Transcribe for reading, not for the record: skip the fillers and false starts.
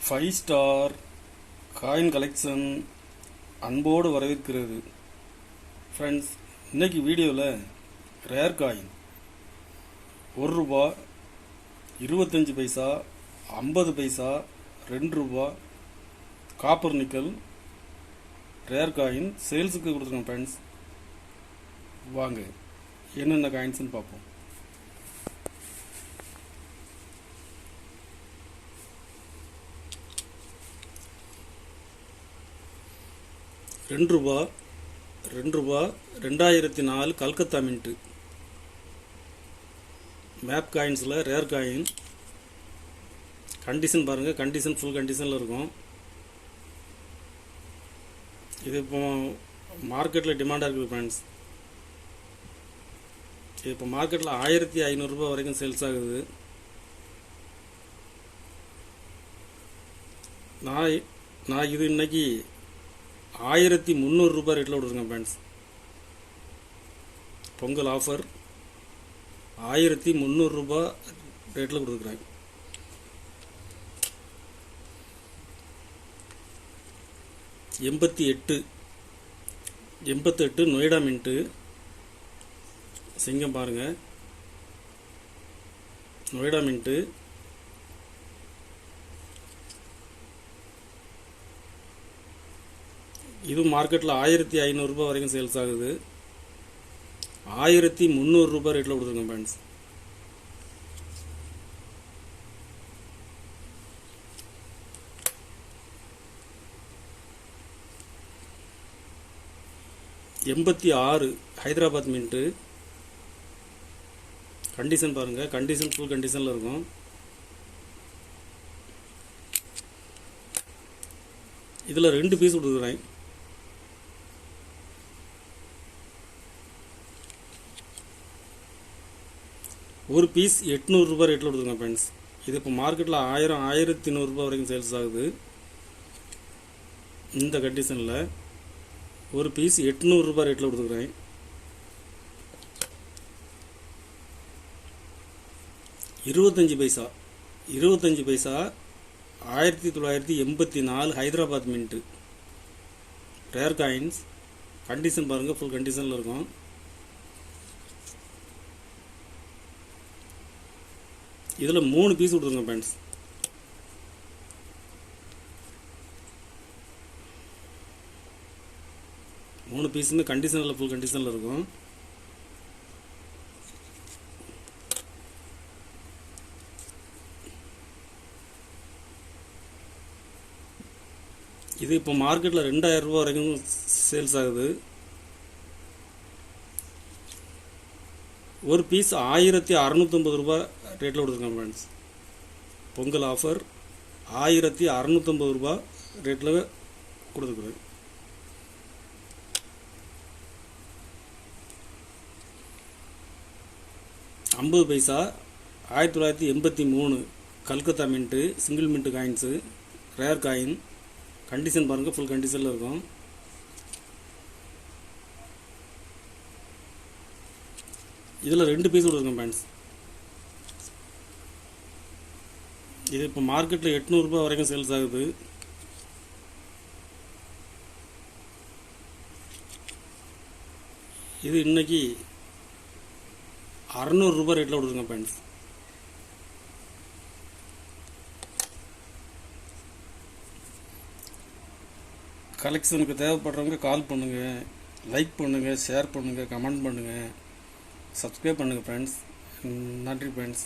Five star coin collection அன்போடு வரவேற்கிறது. Friends, இன்னைக்கு வீடியோவில் ரேர் காயின் 1 ரூபா, 25 பைசா, 50 பைசா, 2 ரூபா காப்பர் நிக்கல் ரேர் காயின் சேல்ஸுக்கு கொடுத்துருக்கோம். ஃப்ரெண்ட்ஸ், வாங்க என்னென்ன காயின்ஸ்னு பார்ப்போம். 2 ரூபா 2004 கல்கத்தா மின்ட்டு மேப் காயின்ஸில் ரேர் காயின். கண்டிஷன் பாருங்கள், கண்டிஷன் ஃபுல் கண்டிஷனில் இருக்கும். இது இப்போ மார்க்கெட்டில் டிமாண்டாக இருக்குது ஃப்ரெண்ட்ஸ். இது இப்போ மார்க்கெட்டில் 1500 ரூபா வரைக்கும் சேல்ஸ் ஆகுது. நான் இது இன்னைக்கு 1300 ரூபாய் ரேட்டில் விட்டுருக்கேன் ஃப்ரெண்ட்ஸ். பொங்கல் ஆஃபர் 1300 ரூபாய் ரேட்டில் கொடுத்துருக்குறேன். எண்பத்தெட்டு நொய்டா மின்ட்டு சிங்கம் பாருங்கள். நொய்டா மின்ட்டு இது மார்க்கெட்டில் 1500 ரூபாய் வரைக்கும் சேல்ஸ் ஆகுது. 1300 ரூபாய் ரேட்டில் கொடுத்துருக்கேன் ஃப்ரெண்ட்ஸ். $86 ஹைதராபாத் மின்ட்டு. கண்டிஷன் பாருங்கள், கண்டிஷன் ஃபுல் கண்டிஷனில் இருக்கும். இதில் 2 பீஸ் கொடுக்குறேன். ஒரு பீஸ் 800 ரூபாய் ரேட்டில் கொடுத்துருங்க ஃப்ரெண்ட்ஸ். இது இப்போ மார்க்கெட்டில் 1100 ரூபாய் வரைக்கும் சேல்ஸ் ஆகுது. இந்த கண்டிஷனில் ஒரு பீஸ் 800 ரூபாய் ரேட்டில் கொடுத்துருக்குறேன். இருபத்தஞ்சு பைசா 1984 Hyderabad mint rare coins. Condition பாருங்கள், ஃபுல் கண்டிஷனில் இருக்கும். இதில் 3 பீஸ் கொடுத்துருங்க ஃப்ரெண்ட்ஸ். மூணு பீஸுமே கண்டிஷனில் ஃபுல் கண்டிஷனில் இருக்கும். இது இப்போ மார்க்கெட்டில் 2000 ரூபா வரைக்கும் சேல்ஸ் ஆகுது. ஒரு பீஸ் 1650 ரூபாய் ரேட்டில் கொடுத்துருக்கேன் ஃப்ரெண்ட்ஸ். பொங்கல் ஆஃபர் 1650 ரூபாய் ரேட்டில் கொடுத்துருக்குறேன். $50 பைசா 1983 Calcutta mint single mint coins rare coin. Condition பாருங்கள், ஃபுல் கண்டிஷனில் இருக்கும். இதில் 2 பீஸ் கொடுத்துருக்கேன் ஃப்ரெண்ட்ஸ். இது இப்போ மார்க்கெட்டில் 800 ரூபாய் வரைக்கும் சேல்ஸ் ஆகுது. இது இன்னைக்கு 600 ரூபாய் ரேட்டில் கொடுத்துருக்கேன் ஃப்ரெண்ட்ஸ். கலெக்ஷனுக்கு தேவைப்படுறவங்க கால் பண்ணுங்கள், லைக் பண்ணுங்கள், ஷேர் பண்ணுங்கள், கமெண்ட் பண்ணுங்கள், சப்ஸ்கிரைப் பண்ணுங்கள் ஃப்ரெண்ட்ஸ். நன்றி ஃப்ரெண்ட்ஸ்.